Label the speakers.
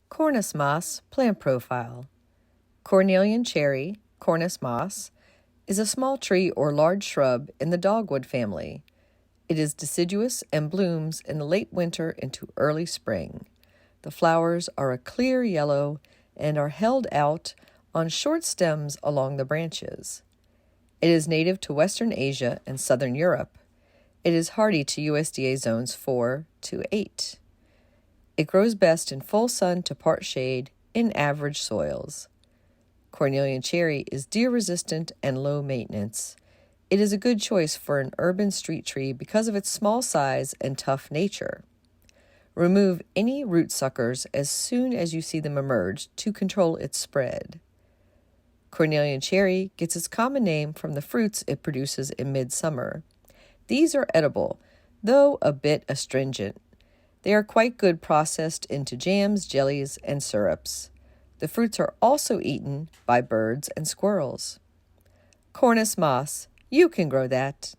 Speaker 1: Cornus moss plant profile. Cornelian cherry, Cornus moss, is a small tree or large shrub in the dogwood family. It is deciduous and blooms in the late winter into early spring. The flowers are a clear yellow and are held out on short stems along the branches. It is native to Western Asia and Southern Europe. It is hardy to USDA zones 4 to 8. It grows best in full sun to part shade in average soils. Cornelian cherry is deer-resistant and low maintenance. It is a good choice for an urban street tree because of its small size and tough nature. Remove any root suckers as soon as you see them emerge to control its spread. Cornelian cherry gets its common name from the fruits it produces in midsummer. These are edible, though a bit astringent. They are quite good processed into jams, jellies, and syrups. The fruits are also eaten by birds and squirrels. Cornus moss, you can grow that.